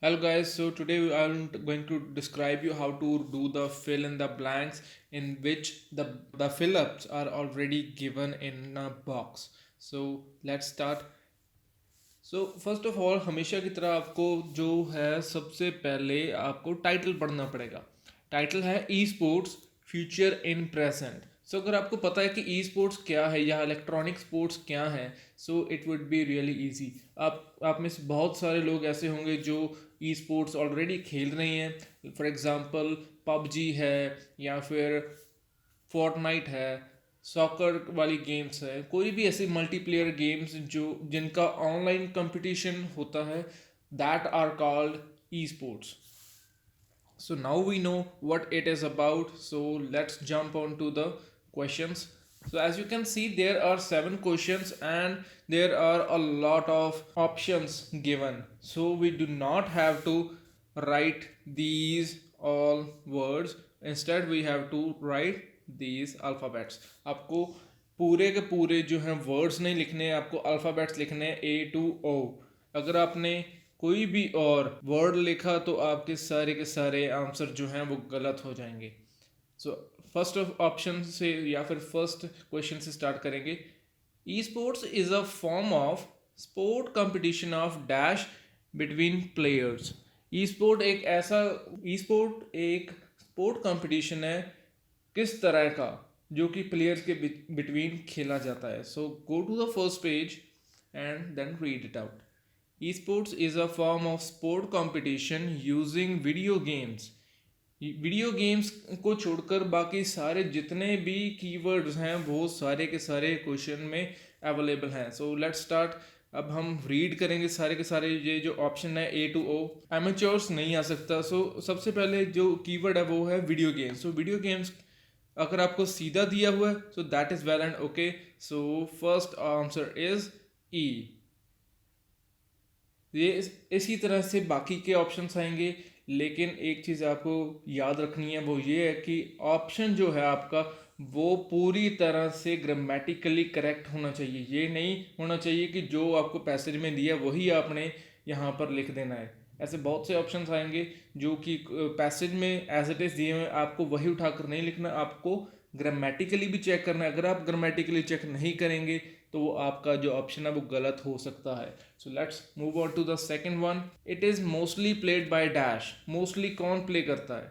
Hello guys, so today I'm going to describe you how to do the fill in the blanks in which the fill ups are already given in a box. So let's start. So first of all हमेशा की तरह आपको जो है सबसे पहले आपको title पढ़ना पड़ेगा। टाइटल है esports future in present. So अगर आपको पता है कि ई स्पोर्ट्स क्या है या इलेक्ट्रॉनिक स्पोर्ट्स क्या है, so it would be really easy. आप में से बहुत सारे लोग ऐसे होंगे जो ई स्पोर्ट्स ऑलरेडी खेल रहे हैं। फॉर एग्जांपल पबजी है या फिर फोर्टनाइट है, सॉकर वाली गेम्स है, कोई भी ऐसी मल्टीप्लेयर गेम्स जो जिनका ऑनलाइन कंपटीशन होता है, that are called e sports. So now we know what it is about. So let's jump on to the questions. So as you can see, there are 7 questions and there are a lot of options given. So we do not have to write these all words. Instead we have to write these alphabets. आपको पूरे के पूरे जो हैं words नहीं लिखने, आपको alphabets लिखने हैं A to O. अगर आपने कोई भी और वर्ड लिखा तो आपके सारे आंसर जो हैं वो गलत हो जाएंगे. सो फर्स्ट ऑप्शन से या फिर फर्स्ट क्वेश्चन से स्टार्ट करेंगे. E sports is a form of sport competition of dash between players. E sport एक स्पोर्ट कंपटीशन है किस तरह का, जो कि प्लेयर्स के बिटवीन खेला जाता है. So go to the first page and then read it out. Esports is a form of sport competition using video games. Video games को छोड़कर बाकी सारे जितने भी कीवर्ड्स हैं वो सारे के सारे क्वेश्चन में अवेलेबल हैं. So let's start. अब हम रीड करेंगे सारे के सारे. ये जो ऑप्शन है A to O, एमेच्योर्स नहीं आ सकता. सो सबसे पहले जो कीवर्ड है वो है video games. So video games अगर आपको सीधा दिया हुआ है so that is well and okay. So first answer is E. ये इसी तरह से बाकी के ऑप्शंस आएंगे. लेकिन एक चीज़ आपको याद रखनी है, वो ये है कि ऑप्शन जो है आपका वो पूरी तरह से ग्रामेटिकली करेक्ट होना चाहिए. ये नहीं होना चाहिए कि जो आपको पैसेज में दिया वही आपने यहाँ पर लिख देना है. ऐसे बहुत से ऑप्शंस आएंगे जो कि पैसेज में एज इट इज़ दिए हुए, आपको वही उठाकर नहीं लिखना, आपको ग्रामेटिकली भी चेक करना है. अगर आप ग्रामेटिकली चेक नहीं करेंगे तो वो आपका जो ऑप्शन है वो गलत हो सकता है. So let's move on to the second one. It is mostly played by dash. Mostly कौन प्ले करता है?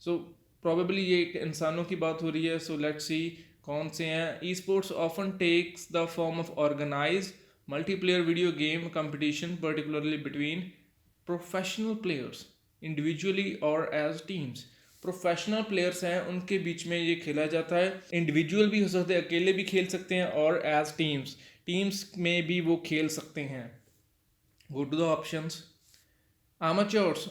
सो प्रोबेबली ये इंसानों की बात हो रही है. सो लेट्स सी कौन से हैं. E sports often takes the form of organize multiplayer video game competition particularly between professional players individually और एज टीम्स. प्रोफेशनल प्लेयर्स हैं उनके बीच में ये खेला जाता है. इंडिविजुअल भी हो सकते हैं, अकेले भी खेल सकते हैं, और एज टीम्स में भी वो खेल सकते हैं. Go to the options. Amateurs.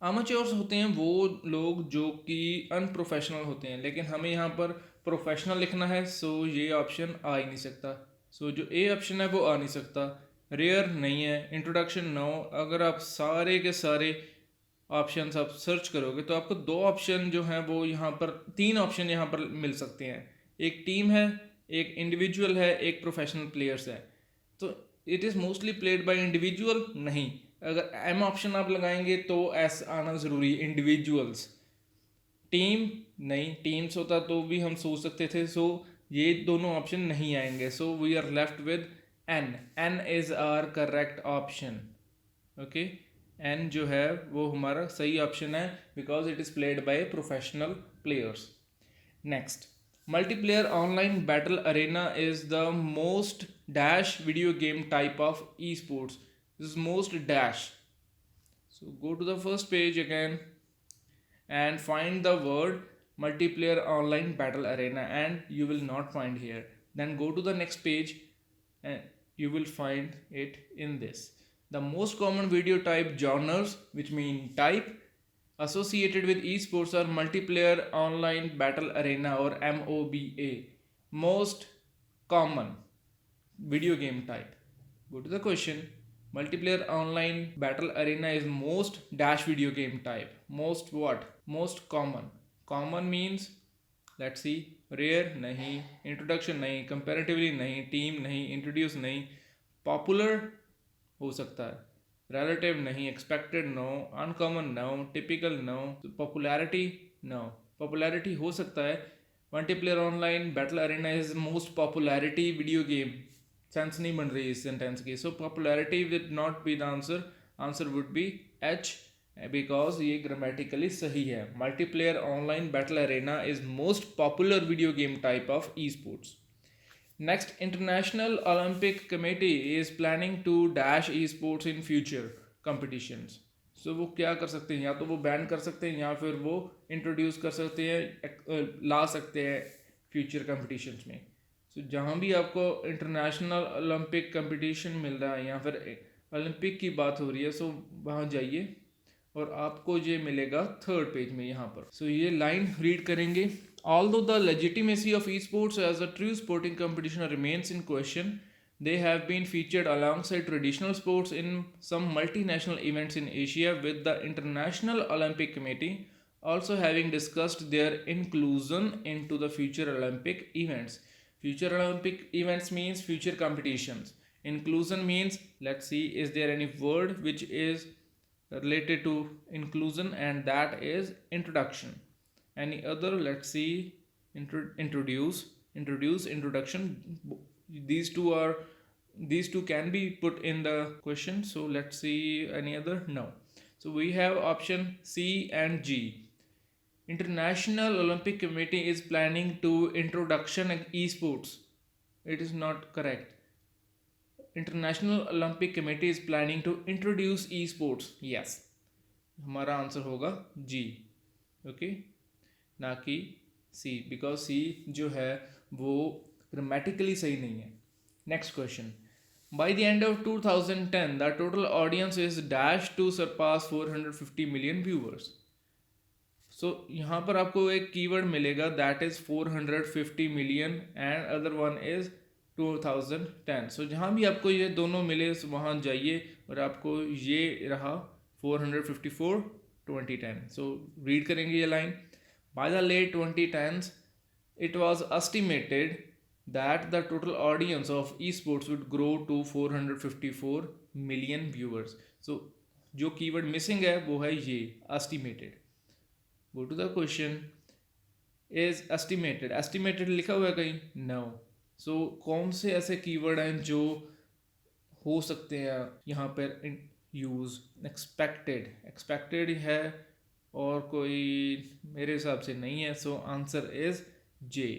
Amateurs होते हैं वो लोग जो कि अनप्रोफेशनल होते हैं, लेकिन हमें यहाँ पर प्रोफेशनल लिखना है. सो ये ऑप्शन आ ही नहीं सकता. सो जो ए ऑप्शन है वो आ नहीं सकता. रेयर नहीं है. Introduction no. अगर आप सारे के सारे ऑप्शंस आप सर्च करोगे तो आपको 2 ऑप्शन जो हैं वो यहाँ पर, 3 ऑप्शन यहाँ पर मिल सकते हैं. एक टीम है, एक इंडिविजुअल है, एक प्रोफेशनल प्लेयर्स है. तो it is mostly played by individual नहीं. अगर एम ऑप्शन आप लगाएंगे तो एस आना ज़रूरी. इंडिविजुअल्स. टीम नहीं, टीम्स होता तो भी हम सोच सकते थे. सो ये दोनों ऑप्शन नहीं आएंगे. So we are left with N. N is our correct option. Okay, N जो है वो हमारा सही ऑप्शन है because it is played by professional players. Next. Multiplayer online battle arena is the most dash video game type of esports. This is most dash. So go to the first page again and find the word multiplayer online battle arena and you will not find here. Then go to the next page and you will find it in this. The most common video type genres, which mean type, associated with esports are multiplayer online battle arena or MOBA. Most common video game type. Go to the question. Multiplayer online battle arena is most dash video game type. Most what? Most common. Common means, let's see, rare नहीं, introduction नहीं, comparatively नहीं, team नहीं, introduce नहीं, popular हो सकता है. relative नहीं, expected no, uncommon no, typical no, popularity no. Popularity हो सकता है, multiplayer online battle arena is most popularity video game. Sense नहीं बन रही इस सेंटेंस की, so popularity with not be the answer, answer would be H, because ये grammatically सही है. Multiplayer online battle arena is most popular video game type of esports. Next, International Olympic Committee is planning to dash esports in future competitions. So वो क्या कर सकते हैं, या तो वो बैन कर सकते हैं या फिर वो इंट्रोड्यूस कर सकते हैं, ला सकते हैं फ्यूचर कॉम्पिटिशन्स में. सो जहाँ भी आपको इंटरनेशनल ओलंपिक कंपटीशन मिल रहा है या फिर ओलंपिक की बात हो रही है, सो वहाँ जाइए और आपको ये मिलेगा थर्ड पेज में यहाँ पर. सो ये लाइन रीड करेंगे. Although the legitimacy of esports as a true sporting competition remains in question, they have been featured alongside traditional sports in some multinational events in Asia, with the International Olympic Committee also having discussed their inclusion into the future Olympic events. Future Olympic events means future competitions. Inclusion means, let's see, is there any word which is related to inclusion, and that is introduction. Any other, let's see, introduce, introduction. These two can be put in the question. So let's see any other. No. So we have option C and G. International Olympic Committee is planning to introduction esports. It is not correct. International Olympic Committee is planning to introduce esports. Yes, हमारा answer होगा G. Okay, ना कि C, because C जो है वो grammatically सही नहीं है. Next question. By the end of 2010, the total audience is dashed to surpass 450 million viewers. सो यहाँ पर आपको एक कीवर्ड मिलेगा, that is 450 million and other one is 2010. सो जहाँ भी आपको ये दोनों मिले वहाँ जाइए और आपको ये रहा 454 2010. सो रीड करेंगे ये line. By the late 2010s it was estimated that the total audience of esports would grow to 454 million viewers. सो जो कीवर्ड मिसिंग है वो है ये estimated. Go to the question. Is estimated, estimated लिखा हुआ है कहीं? No. So कौन से ऐसे कीवर्ड हैं जो हो सकते हैं यहाँ पर यूज़? एक्सपेक्टेड, एक्सपेक्टेड है और कोई मेरे हिसाब से नहीं है. So answer is J,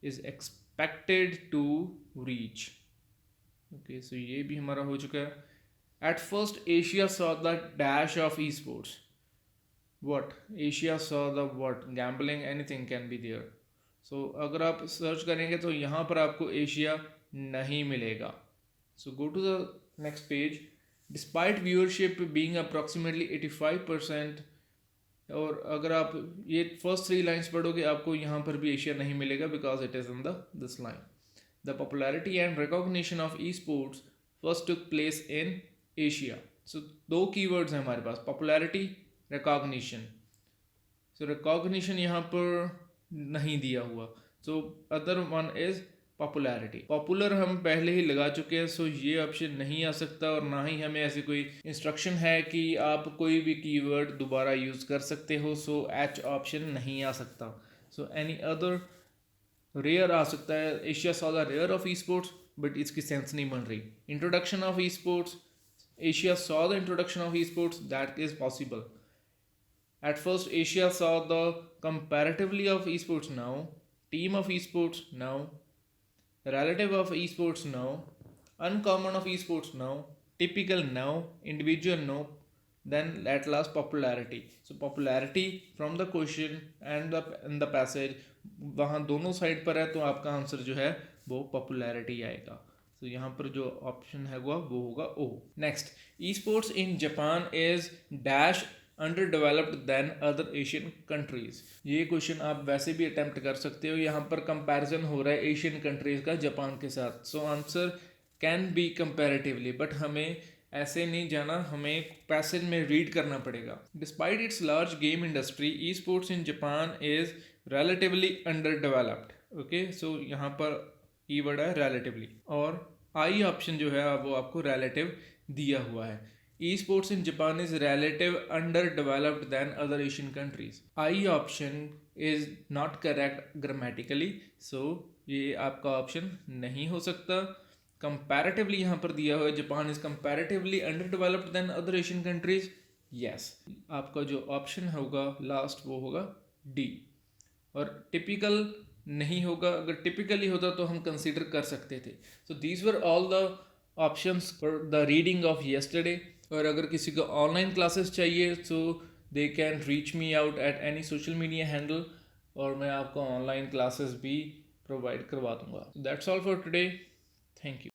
is expected to reach. Okay, so ये भी हमारा हो चुका है. At first Asia saw the dash of esports. What? Asia saw the what? Gambling, anything can be there. So अगर आप सर्च करेंगे तो यहाँ पर आपको एशिया नहीं मिलेगा. So go to the next page. Despite viewership being approximately 85%, और अगर आप ये फर्स्ट 3 लाइन्स पढ़ोगे आपको यहाँ पर भी एशिया नहीं मिलेगा, because it is in this line. The popularity and recognition of e sports first took place in Asia. So 2 keywords हैं हमारे पास, पॉपुलैरिटी, रिकॉग्निशन. सो रिकॉग्निशन यहाँ पर नहीं दिया हुआ. So other one is popularity. Popular हम पहले ही लगा चुके हैं, सो ये ऑप्शन नहीं आ सकता, और ना ही हमें ऐसी कोई इंस्ट्रक्शन है कि आप कोई भी कीवर्ड दोबारा यूज़ कर सकते हो. सो एच ऑप्शन नहीं आ सकता. सो एनी अदर, रेयर आ सकता है. Asia saw the rare of esports, but इसकी सेंस नहीं बन रही. Introduction of esports, Asia saw the introduction of esports, that is possible. At first, Asia saw the comparatively of esports now, team of esports now, relative of esports now, uncommon of esports now, typical now, individual now, then at last popularity. So popularity from the question and the passage, वहाँ दोनों side पर है, तो आपका answer जो है वो popularity आएगा. तो यहाँ पर जो ऑप्शन है वो होगा O. Next, esports in Japan is dash under developed than other Asian countries. ये क्वेश्चन आप वैसे भी अटैम्प्ट कर सकते हो. यहाँ पर कंपैरिजन हो रहा है एशियन कंट्रीज का जापान के साथ. So answer can be comparatively, but हमें ऐसे नहीं जाना, हमें पैसेज में रीड करना पड़ेगा. Despite its large game industry, esports in Japan is relatively under developed. Okay, so यहाँ पर कीवर्ड है रिलेटिवली, और आई ऑप्शन जो है वो आपको रिलेटिव दिया हुआ है। Esports in Japan is relative under developed than other Asian countries. I option is not correct grammatically, so ये आपका ऑप्शन नहीं हो सकता। कंपैरेटिवली यहाँ पर दिया हुआ है Japan is comparatively under developed than other Asian countries. Yes, आपका जो ऑप्शन होगा लास्ट वो होगा डी। और टिपिकल नहीं होगा, अगर टिपिकली होता तो हम कंसिडर कर सकते थे। So these were all the options for the reading of yesterday. और अगर किसी को ऑनलाइन क्लासेस चाहिए so they can reach me out at any social media handle, और मैं आपको ऑनलाइन क्लासेस भी प्रोवाइड करवा दूंगा। That's all for today, thank you.